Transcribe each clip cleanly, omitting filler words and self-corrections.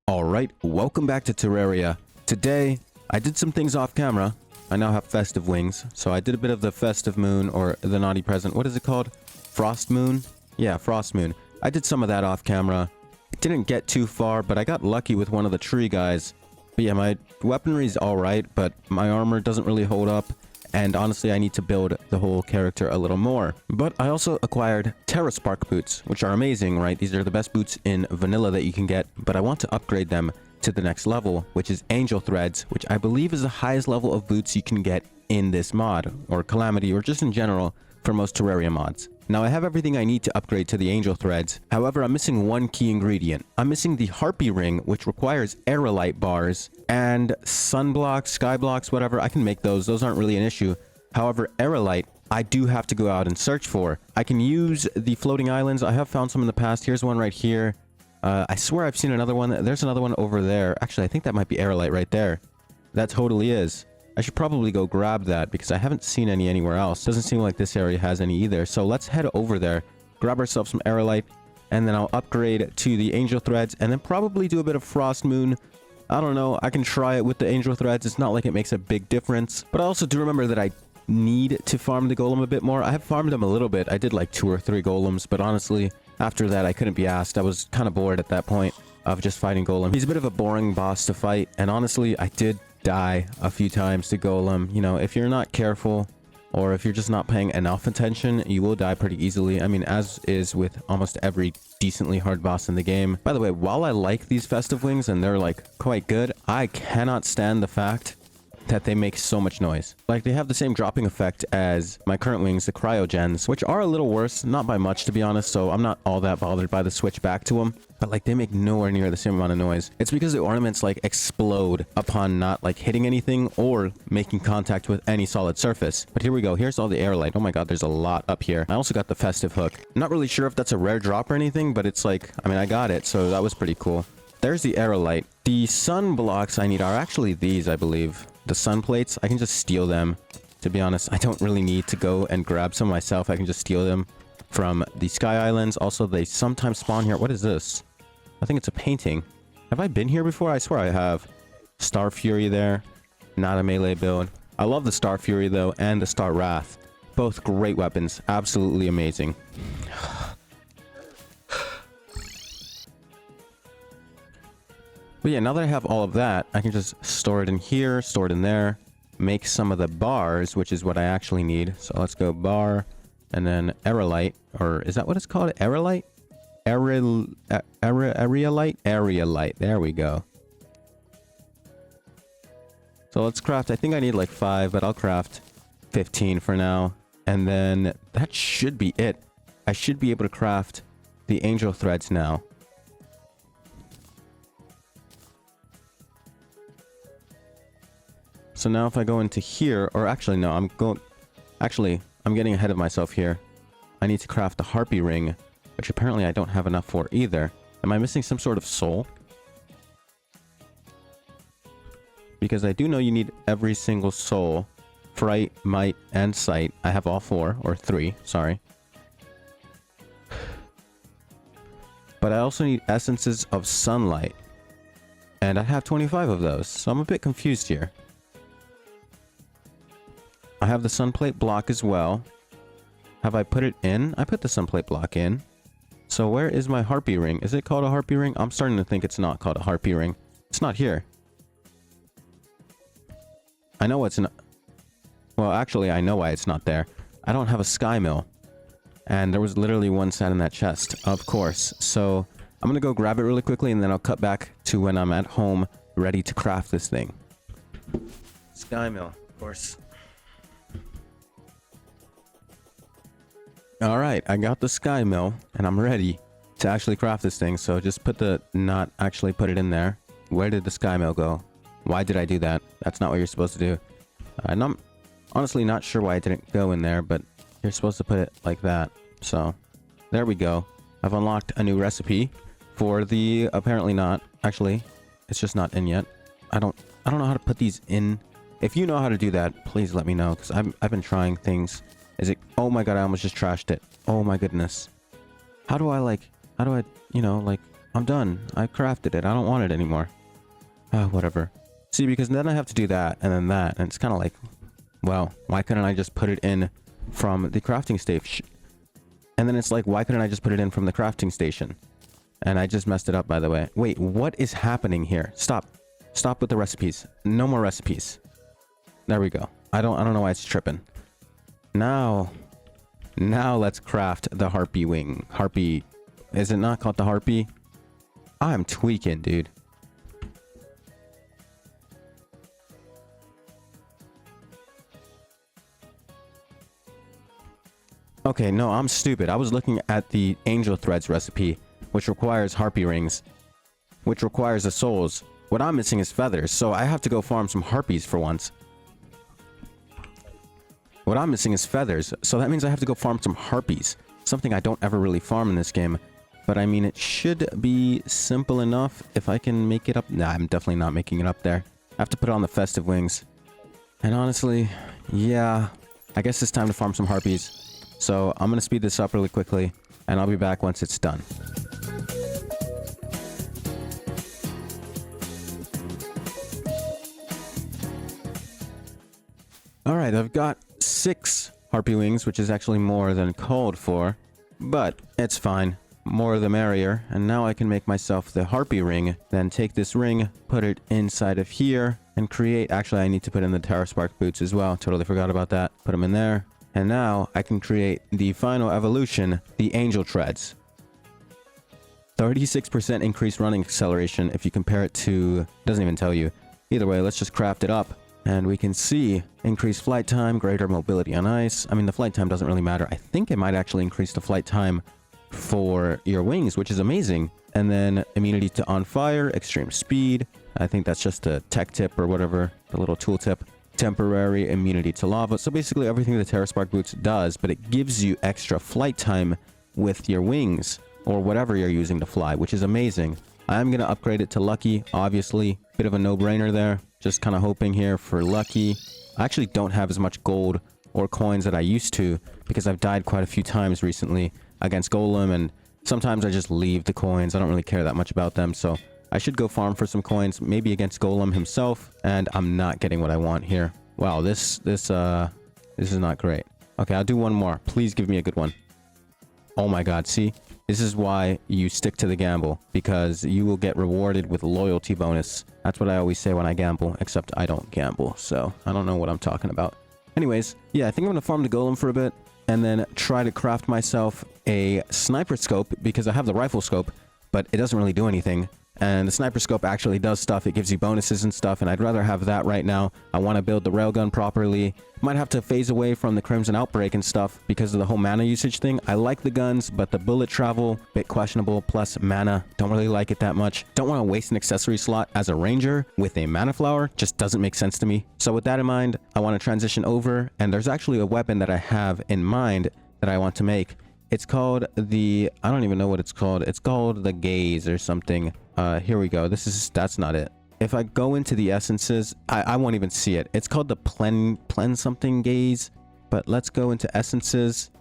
Alright, welcome back to Terraria. Today, I did some things off camera. I now have festive wings, so I did a bit of the festive moon, or the naughty present. What is it called? Frost moon? Yeah, frost moon. I did some of that off camera. It didn't get too far, but I got lucky with one of the tree guys. But yeah, my weaponry's alright, but my armor doesn't really hold up. And honestly, I need to build the whole character a little more. But I also acquired Terraspark boots, which are amazing, right? These are the best boots in vanilla that you can get, but I want to upgrade them to the next level, which is Angel Threads, which I believe is the highest level of boots you can get in this mod, or Calamity, or just in general for most Terraria mods. Now I have everything I need to upgrade to the Angel Threads. However, I'm missing one key ingredient. I'm missing the Harpy Ring, which requires aerolite bars and sunblocks, sky blocks, whatever. I can make those. Those aren't really an issue. However, aerolite, I do have to go out and search for. I can use the floating islands. I have found some in the past. Here's one right here. I swear I've seen another one. There's another one over there. Actually, I think that might be aerolite right there. That totally is. I should probably go grab that because I haven't seen any anywhere else. Doesn't seem like this area has any either. So let's head over there, grab ourselves some aerolite, and then I'll upgrade to the Angel Threads, and then probably do a bit of Frost Moon. I don't know. I can try it with the Angel Threads. It's not like it makes a big difference. But I also do remember that I need to farm the golem a bit more. I have farmed them a little bit. I did like 2 or 3 golems, but honestly, after that, I couldn't be asked. I was kind of bored at that point of just fighting golem. He's a bit of a boring boss to fight, and honestly, I did die a few times to golem. You know, if you're not careful, or if you're just not paying enough attention, you will die pretty easily. I mean, as is with almost every decently hard boss in the game. By the way, while I like these festive wings and they're like quite good, I cannot stand the fact that they make so much noise. Like, they have the same dropping effect as my current wings, the cryogens, which are a little worse, not by much to be honest, so I'm not all that bothered by the switch back to them. But like, they make nowhere near the same amount of noise. It's because the ornaments like explode upon not like hitting anything or making contact with any solid surface. But here we go. Here's all the aerolite. Oh my god, there's a lot up here. I also got the festive hook. I'm not really sure if that's a rare drop or anything, but it's like, I mean, I got it, so that was pretty cool. There's the aerolite. The sun blocks I need are actually these, I believe. The sun plates, I can just steal them. To be honest, I don't really need to go and grab some myself. I can just steal them from the Sky Islands. Also, they sometimes spawn here. What is this? I think it's a painting. Have I been here before? I swear I have. Star Fury there. Not a melee build. I love the Star Fury, though, and the Star Wrath. Both great weapons. Absolutely amazing. But yeah, now that I have all of that, I can just store it in here, store it in there, make some of the bars, which is what I actually need. So let's go bar, and then aerolite, or is that what it's called? Aerolite? Aerolite? Aerolite. There we go. So let's craft, I think I need like 5, but I'll craft 15 for now. And then that should be it. I should be able to craft the Angel Threads now. So now if I go into here, or actually no, I'm getting ahead of myself here. I need to craft the Harpy Ring, which apparently I don't have enough for either. Am I missing some sort of soul? Because I do know you need every single soul. Fright, Might, and Sight. I have all 4, or 3, sorry. But I also need essences of sunlight. And I have 25 of those, so I'm a bit confused here. I have the sunplate block as well. Have I put it in? I put the sunplate block in. So where is my Harpy Ring? Is it called a Harpy Ring? I'm starting to think it's not called a Harpy Ring. It's not here. I know it's not. Well, actually, I know why it's not there. I don't have a sky mill. And there was literally one sat in that chest, of course. So I'm going to go grab it really quickly, and then I'll cut back to when I'm at home ready to craft this thing. Sky mill, of course. Alright, I got the sky mill, and I'm ready to actually craft this thing, so just put it in there. Where did the sky mill go? Why did I do that? That's not what you're supposed to do. And I'm honestly not sure why I didn't go in there, but you're supposed to put it like that. So, there we go. I've unlocked a new recipe for the, apparently not, actually, it's just not in yet. I don't know how to put these in. If you know how to do that, please let me know, because I've been trying things. Is it... Oh my god, I almost just trashed it. Oh my goodness. How do I, you know, like... I'm done. I crafted it. I don't want it anymore. Whatever. See, because then I have to do that and then that. And it's kind of like, well, why couldn't I just put it in from the crafting station? And then it's like, why couldn't I just put it in from the crafting station? And I just messed it up, by the way. Wait, what is happening here? Stop. Stop with the recipes. No more recipes. There we go. I don't know why it's tripping. Now let's craft the harpy wing. Harpy. Is it not called the harpy? I'm tweaking, dude. Okay, no, I'm stupid. I was looking at the angel threads recipe, which requires harpy rings, which requires the souls. What I'm missing is feathers, so I have to go farm some harpies for once. What I'm missing is feathers, so that means I have to go farm some harpies. Something I don't ever really farm in this game. But I mean, it should be simple enough if I can make it up. Nah, I'm definitely not making it up there. I have to put on the festive wings. And honestly, yeah, I guess it's time to farm some harpies. So I'm going to speed this up really quickly, and I'll be back once it's done. Alright, I've got 6 harpy wings, which is actually more than called for, but it's fine. More the merrier. And now I can make myself the harpy ring, then take this ring, put it inside of here, and create... Actually, I need to put in the Terraspark boots as well. Totally forgot about that. Put them in there. And now I can create the final evolution, the angel treads. 36% increased running acceleration if you compare it to... Doesn't even tell you. Either way, let's just craft it up. And we can see increased flight time, greater mobility on ice. I mean, the flight time doesn't really matter. I think it might actually increase the flight time for your wings, which is amazing. And then immunity to on fire, extreme speed. I think that's just a tech tip or whatever, the little tool tip. Temporary immunity to lava. So basically everything the Terraspark boots does, but it gives you extra flight time with your wings or whatever you're using to fly, which is amazing. I'm going to upgrade it to lucky, obviously. Bit of a no-brainer there. Just kind of hoping here for lucky. I actually don't have as much gold or coins that I used to because I've died quite a few times recently against Golem, and sometimes I just leave the coins. I don't really care that much about them, so I should go farm for some coins, maybe against Golem himself, and I'm not getting what I want here. Wow, this is not great. Okay, I'll do one more. Please give me a good one. Oh my god, see? This is why you stick to the gamble, because you will get rewarded with loyalty bonus. That's what I always say when I gamble, except I don't gamble, so I don't know what I'm talking about. Anyways, yeah, I think I'm going to farm the Golem for a bit, and then try to craft myself a sniper scope, because I have the rifle scope, but it doesn't really do anything. And the sniper scope actually does stuff. It gives you bonuses and stuff, and I'd rather have that right now. I want to build the railgun properly. Might have to phase away from the Crimson Outbreak and stuff because of the whole mana usage thing. I like the guns, but the bullet travel, bit questionable, plus mana, don't really like it that much. Don't want to waste an accessory slot as a ranger with a mana flower. Just doesn't make sense to me. So with that in mind, I want to transition over, and there's actually a weapon that I have in mind that I want to make. It's called the... I don't even know what it's called. It's called the Gaze or something. Here we go. That's not it. If I go into the essences, I won't even see it. It's called the Plen something Gaze. But let's go into essences,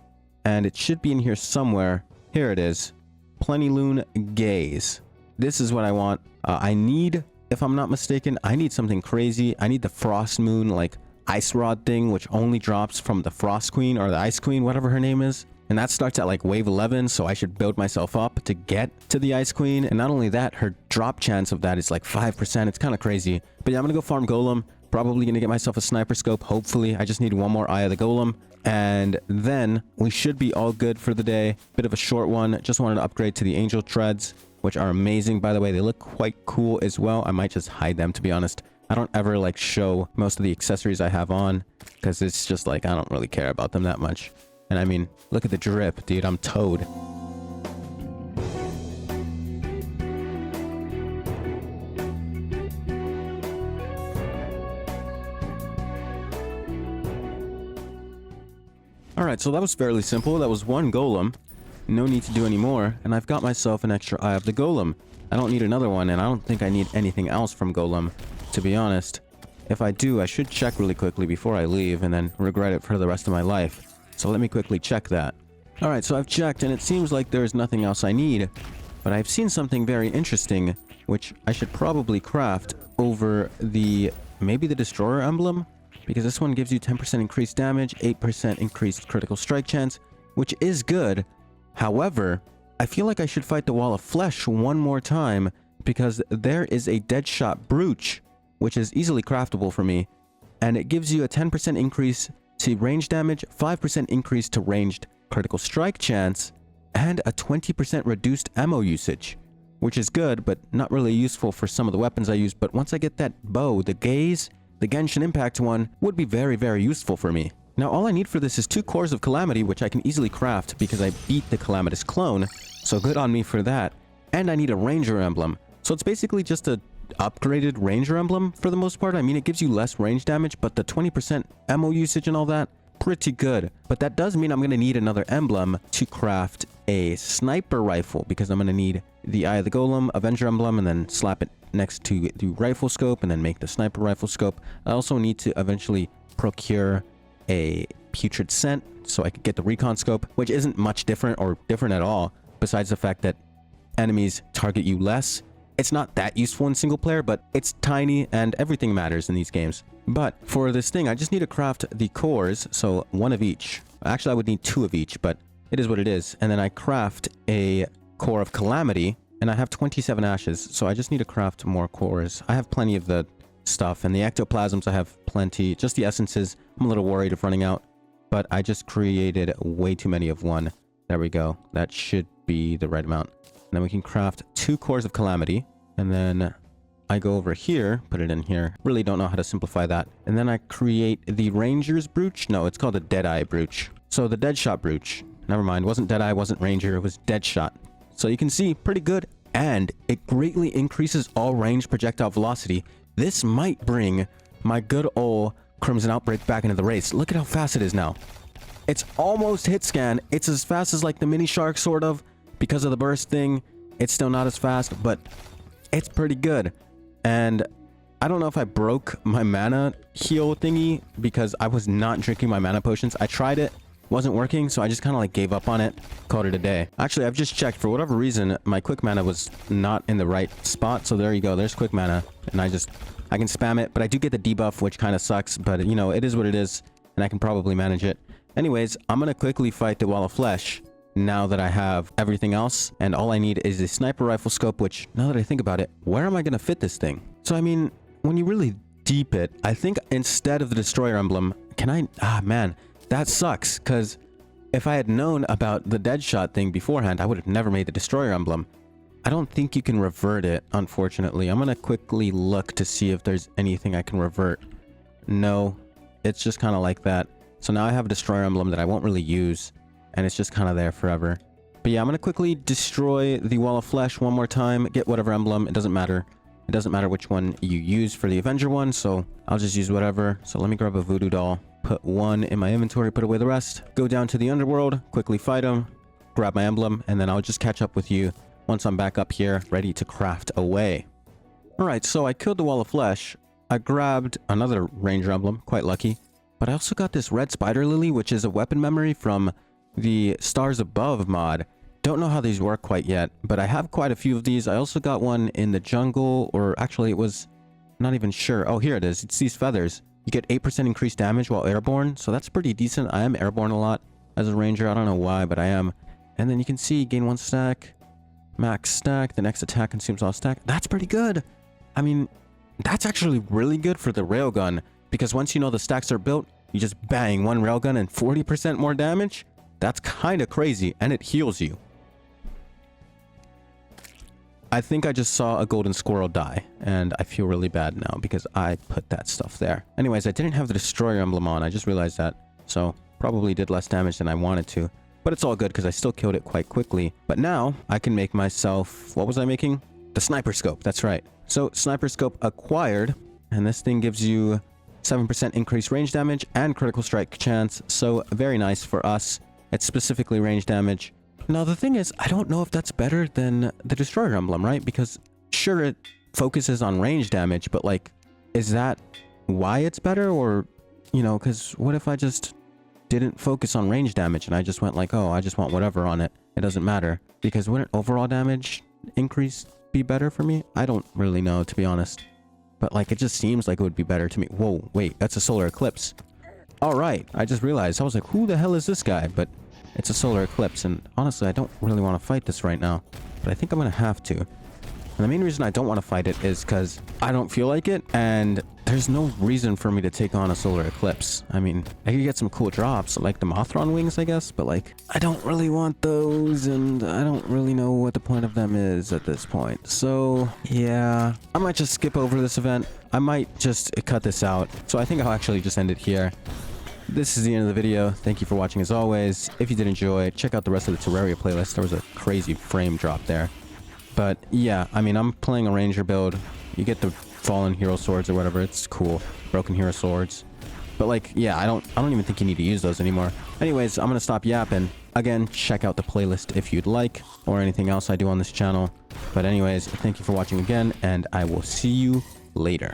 and it should be in here somewhere. Here it is. Plenilune Gaze. This is what I want. I need, if I'm not mistaken, I need something crazy. I need the Frost Moon, like, ice rod thing, which only drops from the Frost Queen or the Ice Queen, whatever her name is. And that starts at like wave 11, so I should build myself up to get to the Ice Queen. And not only that, her drop chance of that is like 5%. It's kind of crazy. But yeah, I'm gonna go farm Golem. Probably gonna get myself a sniper scope, hopefully. I just need one more eye of the Golem. And then we should be all good for the day. Bit of a short one. Just wanted to upgrade to the Angel Treads, which are amazing, by the way. They look quite cool as well. I might just hide them, to be honest. I don't ever like show most of the accessories I have on because it's just like I don't really care about them that much. And I mean, look at the drip, dude. I'm Toad. Alright, so that was fairly simple. That was one Golem. No need to do any more. And I've got myself an extra eye of the Golem. I don't need another one, and I don't think I need anything else from Golem, to be honest. If I do, I should check really quickly before I leave and then regret it for the rest of my life. So let me quickly check that. Alright, so I've checked, and it seems like there's nothing else I need. but I've seen something very interesting, which I should probably craft over the, maybe the Destroyer emblem, because this one gives you 10% increased damage, 8% increased critical strike chance, which is good. However, I feel like I should fight the Wall of Flesh one more time, because there is a Deadshot Brooch, which is easily craftable for me, and it gives you a 10% increase to range damage, 5% increase to ranged critical strike chance, and a 20% reduced ammo usage, which is good, but not really useful for some of the weapons I use. But once I get that bow, the Gaze, the Genshin Impact one, would be very, very useful for me. Now, all I need for this is 2 Cores of Calamity, which I can easily craft because I beat the Calamitous clone, so good on me for that. And I need a Ranger Emblem. So it's basically just a upgraded Ranger Emblem for the most part. I mean, it gives you less range damage, but the 20% ammo usage and all that, pretty good. But that does mean I'm going to need another emblem to craft a sniper rifle, because I'm going to need the Eye of the Golem Avenger emblem and then slap it next to the rifle scope and then make the sniper rifle scope. I also need to eventually procure a putrid scent so I could get the recon scope, which isn't much different or different at all, besides the fact that enemies target you less. It's not that useful in single player, but it's tiny and everything matters in these games. But for this thing, I just need to craft the cores, so 1 of each. Actually, I would need 2 of each, but it is what it is. And then I craft a Core of Calamity, and I have 27 ashes, so I just need to craft more cores. I have plenty of the stuff, and the ectoplasms I have plenty. Just the essences, I'm a little worried of running out, but I just created way too many of one. There we go. That should be the right amount. And then we can craft 2 Cores of Calamity, and then I go over here, put it in here. Really don't know how to simplify that. And then I create the Ranger's Brooch. No, it's called a Deadeye Brooch. So the Deadshot Brooch. Never mind, wasn't Deadeye, wasn't Ranger, it was Deadshot. So you can see, pretty good. And it greatly increases all range projectile velocity. This might bring my good old Crimson Outbreak back into the race. Look at how fast it is now. It's almost hit scan. It's as fast as like the Mini Shark, sort of. Because of the burst thing, it's still not as fast, but it's pretty good. And I don't know if I broke my mana heal thingy because I was not drinking my mana potions. I tried it, wasn't working, so I just kind of like gave up on it, called it a day. Actually, I've just checked. For whatever reason, my quick mana was not in the right spot, so there you go. There's quick mana, and I can spam it, but I do get the debuff, which kind of sucks, but you know, it is what it is, and I can probably manage it. Anyways, I'm gonna quickly fight the Wall of Flesh now that I have everything else, and all I need is a sniper rifle scope, which, now that I think about it, where am I gonna fit this thing? So I mean, when you really deep it, I think instead of the Destroyer emblem, man, that sucks, because if I had known about the Deadshot thing beforehand, I would have never made the Destroyer emblem. I don't think you can revert it, unfortunately. I'm gonna quickly look to see if there's anything I can revert. No, it's just kind of like that. So now I have a Destroyer emblem that I won't really use, and it's just kind of there forever. But yeah, I'm gonna quickly destroy the Wall of Flesh one more time, get whatever emblem, it doesn't matter. It doesn't matter which one you use for the Avenger one, so I'll just use whatever. So let me grab a voodoo doll, put 1 in my inventory, put away the rest, go down to the underworld, quickly fight him, grab my emblem, and then I'll just catch up with you once I'm back up here, ready to craft away. Alright, so I killed the Wall of Flesh. I grabbed another Ranger emblem, quite lucky. But I also got this red spider lily, which is a weapon memory from the Stars Above mod. Don't know how these work quite yet, but I have quite a few of these. I also got one in the jungle, or actually it was not even sure. Oh, here it is. It's these feathers. You get 8% increased damage while airborne, so that's pretty decent. I am airborne a lot as a ranger. I don't know why, but I am. And then you can see gain 1 stack, max stack, the next attack consumes all stack. That's pretty good. I mean, that's actually really good for the railgun, because once you know the stacks are built, you just bang 1 railgun and 40% more damage. That's kind of crazy, and it heals you. I think I just saw a golden squirrel die, and I feel really bad now because I put that stuff there. Anyways, I didn't have the Destroyer emblem on. I just realized that, so probably did less damage than I wanted to. But it's all good because I still killed it quite quickly. But now I can make myself... What was I making? The Sniper Scope. That's right. So Sniper Scope acquired, and this thing gives you 7% increased range damage and critical strike chance. So very nice for us. It's specifically range damage. Now the thing is, I don't know if that's better than the Destroyer emblem, right? Because sure, it focuses on range damage, but like, is that why it's better? Or, you know, because what if I just didn't focus on range damage and I just went like, oh, I just want whatever on it. It doesn't matter. Because wouldn't overall damage increase be better for me? I don't really know, to be honest. But like, it just seems like it would be better to me. Whoa, wait, that's a solar eclipse. All right, I just realized. I was like, who the hell is this guy? But it's a solar eclipse, and honestly, I don't really want to fight this right now. But I think I'm going to have to. And the main reason I don't want to fight it is because I don't feel like it, and there's no reason for me to take on a solar eclipse. I mean, I could get some cool drops, like the Mothron wings, I guess, but like, I don't really want those, and I don't really know what the point of them is at this point. So, yeah, I might just skip over this event. I might just cut this out. So I think I'll actually just end it here. This is the end of the video. Thank you for watching as always. If you did enjoy, check out the rest of the Terraria playlist. There was a crazy frame drop there. But yeah, I mean, I'm playing a ranger build. You get the fallen hero swords or whatever. It's cool. Broken hero swords. But like, yeah, I don't even think you need to use those anymore. Anyways, I'm gonna stop yapping. Again, check out the playlist if you'd like, or anything else I do on this channel. But anyways, thank you for watching again, and I will see you later.